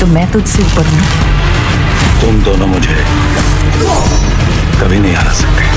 तो मैं तुझसे ऊपर हूँ। तुम दोनों मुझे कभी नहीं हरा सकते।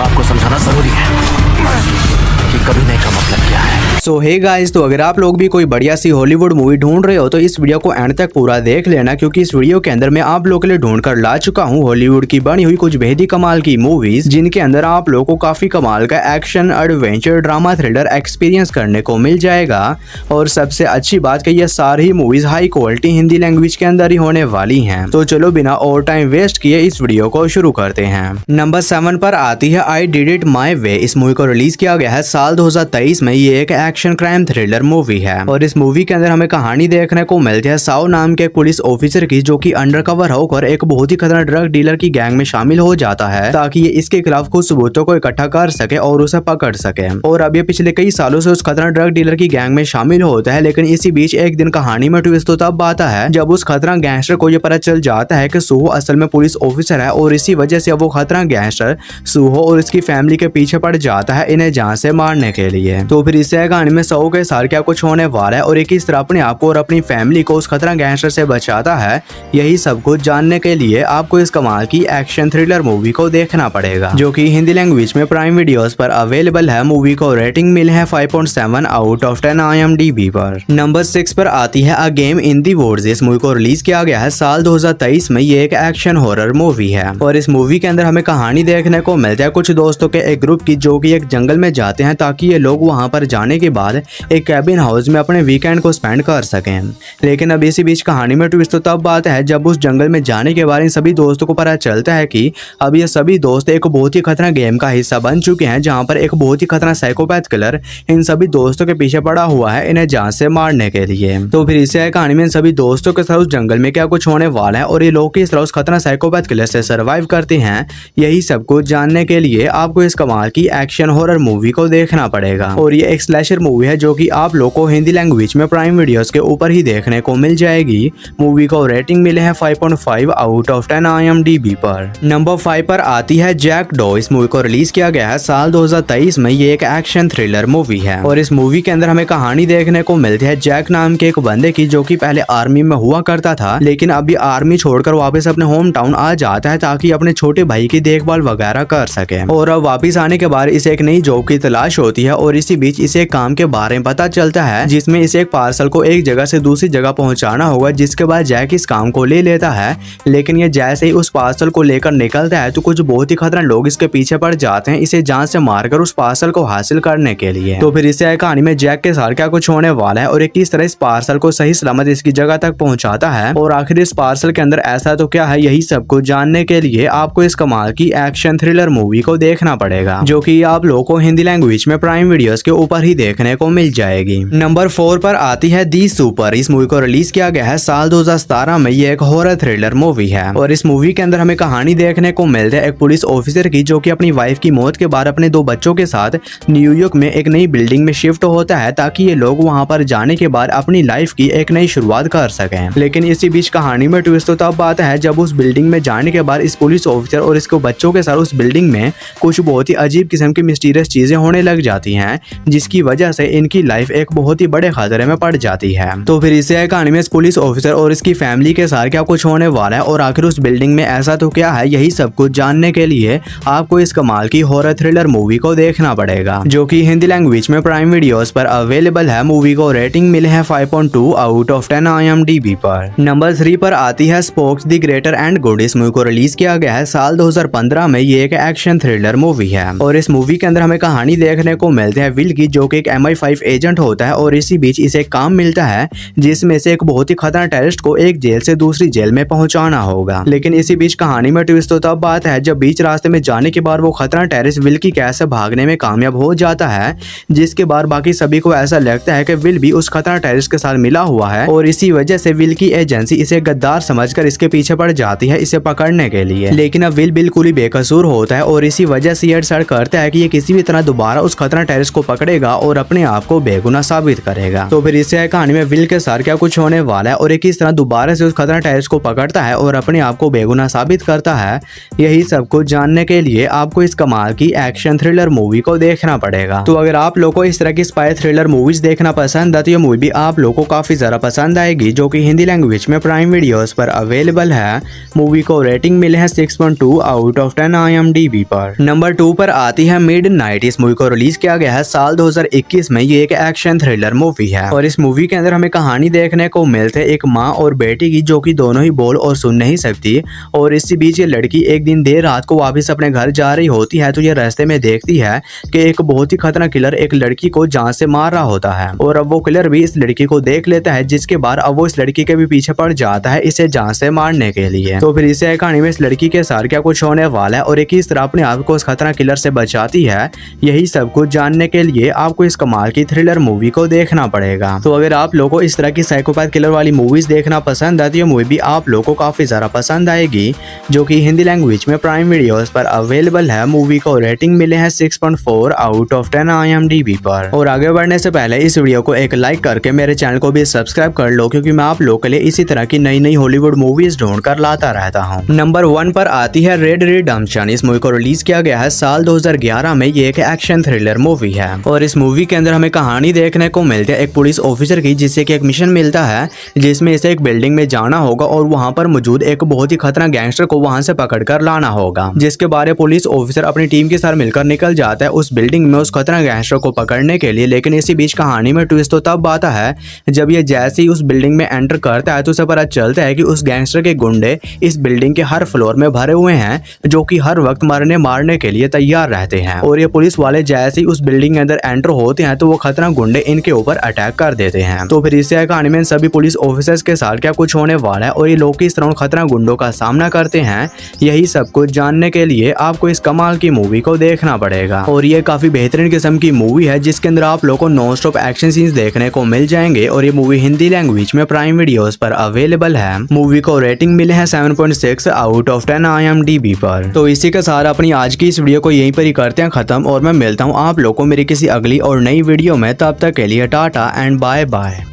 आपको समझाना जरूरी है कि कभी नहीं का मतलब क्या है। सो हे गाइस, तो अगर आप लोग भी कोई बढ़िया सी हॉलीवुड मूवी ढूंढ रहे हो तो इस वीडियो को एंड तक पूरा देख लेना, क्योंकि इस वीडियो के अंदर मैं आप लोगों के लिए ढूंढ कर ला चुका हूँ हॉलीवुड की बनी हुई कुछ बेहद कमाल की मूवीज, जिनके अंदर आप लोगों को काफी कमाल का action, adventure, drama, thriller experience करने को मिल जाएगा। और सबसे अच्छी बात कि ये सारी movies high quality Hindi language के अंदर ही होने वाली है। तो चलो बिना और टाइम वेस्ट किए इस वीडियो को शुरू करते हैं। नंबर 7 पर आती है आई डिड इट माई वे। इस मूवी को रिलीज किया गया है साल 2023 में। ये एक एक्शन क्राइम थ्रिलर मूवी है और इस मूवी के अंदर हमें कहानी देखने को मिलती है साओ नाम के पुलिस ऑफिसर की, जो कि अंडरकवर होकर एक बहुत ही खतरनाक ड्रग डीलर की गैंग में शामिल हो जाता है ताकि ये इसके खिलाफ कुछ सबूतों को इकट्ठा कर सके और उसे पकड़ सके। और अब ये पिछले कई सालों से उस खतरनाक ड्रग डीलर की गैंग में शामिल होता है, लेकिन इसी बीच एक दिन कहानी में ट्विस्ट तो तब आता है जब उस खतरनाक गैंगस्टर को ये पता चल जाता है कि सुहो असल में पुलिस ऑफिसर है और इसी वजह से वो खतरनाक गैंगस्टर सुहो और इसकी फैमिली के पीछे पड़ जाता है इन्हें जान से मारने के लिए। तो फिर इससे कहानी में सुहो के साथ क्या कुछ होने वाला है और एक किस तरह अपने आप को और अपनी फैमिली को उस खतरनाक गैंगस्टर से बचाता है, यही सब कुछ जानने के लिए आपको इस कमाल की एक्शन थ्रिलर मूवी को देखना पड़ेगा, जो कि हिंदी लैंग्वेज में प्राइम वीडियोस पर अवेलेबल है। मूवी को रेटिंग मिले है 5.7 आउट ऑफ 10 IMDb पर। नंबर 6 पर आती है a game in the woods. इस मूवी को रिलीज किया गया है साल 2023 में। ये एक एक्शन हॉरर मूवी है और इस मूवी के अंदर हमें कहानी देखने को मिलता है कुछ दोस्तों के एक ग्रुप की, जो कि एक जंगल में जाते हैं ताकि ये लोग वहां पर जाने के बाद एक कैबिन हाउस में अपने वीकेंड को स्पेंड कर सकें। लेकिन अब इसी बीच कहानी में ट्विस्ट तो तब बात है जब उस जंगल में जाने के बाद इन सभी दोस्तों को पता चलता है कि अब ये सभी दोस्त एक बहुत ही खतरनाक गेम का हिस्सा बन चुके हैं, जहां पर एक बहुत ही खतरनाक साइकोपैथ किलर इन सभी दोस्तों के पीछे पड़ा हुआ है इन्हें जान से मारने के लिए। तो फिर इससे कहानी में इन सभी दोस्तों के साथ उस जंगल में क्या कुछ होने वाला है और ये लोग किस तरह उस खतरनाक साइकोपैथ किलर से सर्वाइव करते हैं, यही सब कुछ जानने के लिए आपको इस कमाल की एक्शन हॉरर मूवी को देखना पड़ेगा। और ये एक स्लैशर मूवी है जो कि आप लोग को हिंदी लैंग्वेज में प्राइम वीडियोस के ऊपर ही देखने को मिल जाएगी। मूवी को रेटिंग मिले है 5.5 आउट ऑफ 10 IMDb पर। नंबर 5 पर आती है जैकडो। इस मूवी को रिलीज किया गया है साल 2023 में। ये एक एक्शन थ्रिलर मूवी है और इस मूवी के अंदर हमें कहानी देखने को मिलती है जैक नाम के एक बंदे की, जो कि पहले आर्मी में हुआ करता था, लेकिन अभी आर्मी छोड़कर वापस अपने होम टाउन आ जाता है ताकि अपने छोटे भाई की देखभाल वगैरह कर सके। और अब वापिस आने के बाद इसे एक नई जॉब की तलाश होती है और इसी बीच इसे एक काम के बारे में पता चलता है जिसमें इसे एक पार्सल को एक जगह से दूसरी जगह पहुंचाना होगा, जिसके बाद जैक इस काम को ले लेता है। लेकिन ये जैसे ही उस पार्सल को लेकर निकलता है तो कुछ बहुत ही खतरनाक लोग इसके पीछे पड़ जाते हैं इसे जान से मारकर उस पार्सल को हासिल करने के लिए। तो फिर इससे कहानी में जैक के साथ क्या कुछ होने वाला है और एक किस तरह इस पार्सल को सही सलामत इसकी जगह तक पहुंचाता है और आखिर इस पार्सल के अंदर ऐसा तो क्या है, यही सब कुछ जानने के लिए आपको इस कमाल की एक्शन थ्रिलर मूवी को देखना पड़ेगा, जो कि आप लोगों को हिंदी लैंग्वेज में प्राइम वीडियोस के ऊपर ही देखने को मिल जाएगी। नंबर 4 पर आती है दी सुपर। इस मूवी को रिलीज किया गया है साल 2017 में। ये एक हॉरर थ्रिलर मूवी है और इस मूवी के अंदर हमें कहानी देखने को मिलती है एक पुलिस ऑफिसर की, जो कि अपनी वाइफ की मौत के बाद अपने 2 बच्चों के साथ न्यूयॉर्क में एक नई बिल्डिंग में शिफ्ट होता है ताकि ये लोग वहां पर जाने के बाद अपनी लाइफ की एक नई शुरुआत कर सकें। लेकिन इसी बीच कहानी में ट्विस्ट तो तब आता है जब उस बिल्डिंग में जाने के बाद इस पुलिस ऑफिसर और इसके बच्चों के साथ उस बिल्डिंग में कुछ बहुत ही अजीब किस्म की मिस्टीरियस चीजें होने लग जाती हैं, जिसकी वजह से इनकी लाइफ एक बहुत ही बड़े खतरे में पड़ जाती है। तो फिर इससे कहानी में इस पुलिस ऑफिसर और इसकी फैमिली के साथ क्या कुछ होने वाला है और आखिर उस बिल्डिंग में ऐसा तो क्या है, यही सब कुछ जानने के लिए आपको इस कमाल की हॉरर थ्रिलर मूवी को देखना पड़ेगा, जो कि हिंदी लैंग्वेज में प्राइम वीडियोस पर अवेलेबल है। मूवी को रेटिंग मिले है 5.2 आउट ऑफ 10 IMDb पर। नंबर 3 पर आती है spokes the greater and good. इस मूवी को रिलीज किया गया है साल 2015 में। ये एक एक्शन थ्रिलर मूवी है और इस मूवी के अंदर हमें कहानी देखने को मिलती है विल की, जो कि एक MI5 एजेंट होता है और इसी बीच इसे एक काम मिलता है जिसमें से एक बहुत ही खतरनाक टेररिस्ट को एक जेल से दूसरी जेल में पहुंचाना होगा। लेकिन इसी बीच कहानी में ट्विस्ट तो तब बात है जब बीच रास्ते में जाने के बाद वो खतरनाक टेररिस्ट विल की कैसे भागने में कामयाब हो जाता है, जिसके बाद बाकी सभी को ऐसा लगता है कि विल भी उस खतरनाक टेररिस्ट के साथ मिला हुआ है और इसी वजह से विल की एजेंसी इसे गद्दार समझकर इसके पीछे पड़ जाती है इसे पकड़ने के लिए। लेकिन अब विल बिल्कुल ही बेकसूर होता है और इसी वजह से ये डिसाइड करता है कि ये किसी भी तरह दोबारा दोबारा उस खतरनाक टेररिस्ट को पकड़ेगा और अपने आप को बेगुनाह साबित करेगा। तो फिर इससे कहानी में विल के साथ क्या कुछ होने वाला है और ये किस तरह दोबारा से उस खतरनाक टेररिस्ट को पकड़ता है और अपने आप को बेगुनाह साबित करता है, यही सब कुछ जानने के लिए आपको इस कमाल की एक्शन थ्रिलर मूवी को देखना पड़ेगा। तो अगर आप लोगों को इस तरह की स्पाई थ्रिलर मूवीज देखना पसंद है तो ये मूवी भी आप लोगों को काफी ज्यादा पसंद आएगी, जो कि हिंदी लैंग्वेज में प्राइम वीडियोस पर अवेलेबल है। मूवी को रेटिंग मिले हैं 6.2 आउट ऑफ 10 IMDb पर। नंबर 2 पर आती है मिडनाइट। इस मूवी को रिलीज किया गया है साल 2021 में। ये एक एक्शन थ्रिलर मूवी है और इस मूवी के अंदर हमें कहानी देखने को मिलते एक माँ और बेटी की, जो कि दोनों ही बोल और सुन नहीं सकती। और इसी बीच ये लड़की एक दिन देर रात को वापस अपने घर जा रही होती है तो ये रास्ते में देखती है कि एक बहुत ही खतरनाक किलर एक लड़की को जान से मार रहा होता है और अब वो किलर भी इस लड़की को देख लेता है, जिसके बाद अब वो इस लड़की के भी पीछे पड़ जाता है इसे जान से मारने के लिए। तो फिर इसे कहानी में इस लड़की के साथ क्या कुछ होने वाला है और एक किस तरह अपने आप को उस खतरनाक किलर से बचाती है, यही सब कुछ जानने के लिए आपको इस कमाल की थ्रिलर मूवी को देखना पड़ेगा। तो अगर आप लोगों को इस तरह की साइकोपैथ किलर वाली मूवीज देखना पसंद है तो ये मूवी भी आप लोगों को काफी ज्यादा पसंद आएगी, जो कि हिंदी लैंग्वेज में प्राइम वीडियोस पर अवेलेबल है। मूवी को रेटिंग मिले हैं 6.4 आउट ऑफ 10 IMDb पर। और आगे बढ़ने से पहले इस वीडियो को एक लाइक करके मेरे चैनल को भी सब्सक्राइब कर लो, क्योंकि मैं आप लोगों के लिए इसी तरह की नई नई हॉलीवुड मूवीज ढूंढ कर लाता रहता हूँ। नंबर 1 पर आती है रेड रिडेम्पशन। इस मूवी को रिलीज किया गया है साल 2011 में। ये एक एक्शन थ्रिलर मूवी है और इस मूवी के अंदर हमें कहानी देखने को मिलती है एक पुलिस ऑफिसर की, जिससे कि एक मिशन मिलता है जिसमें इसे एक बिल्डिंग में जाना होगा और वहां पर मौजूद एक बहुत ही खतरनाक गैंगस्टर को वहां से पकड़कर लाना होगा, जिसके बारे पुलिस ऑफिसर अपनी टीम के साथ मिलकर निकल जाता है उस बिल्डिंग में उस खतरनाक गैंगस्टर को पकड़ने के लिए। लेकिन इसी बीच कहानी में ट्विस्ट तो तब आता है जब ये जैसे ही उस बिल्डिंग में एंटर करता है तो उसे पता चलता है कि उस गैंगस्टर के गुंडे इस बिल्डिंग के हर फ्लोर में भरे हुए हैं, जो कि हर वक्त मरने मारने के लिए तैयार रहते हैं। और ये पुलिस वाले जैसे ही उस बिल्डिंग के अंदर एंटर होते हैं तो वो खतरनाक गुंडे इनके ऊपर अटैक कर देते हैं। तो फिर इससे कहानी में सभी पुलिस ऑफिसर्स के साथ क्या कुछ होने वाला है और ये लोग किस तरह खतरनाक गुंडों का सामना करते हैं, यही सब कुछ जानने के लिए आपको इस कमाल की मूवी को देखना पड़ेगा। और ये काफी बेहतरीन किस्म की मूवी है जिसके अंदर आप लोगों को नॉन स्टॉप एक्शन सीन्स देखने को मिल जाएंगे और ये मूवी हिंदी लैंग्वेज में प्राइम वीडियोस पर अवेलेबल है। मूवी को रेटिंग मिले हैं 7.6 आउट ऑफ 10 IMDb पर। तो इसी के साथ अपनी आज की इस वीडियो को यहीं पर ही करते हैं खत्म और मैं मिलता हूँ आप लोगों को मेरी किसी अगली और नई वीडियो में। तब तक के लिए टाटा एंड बाय बाय।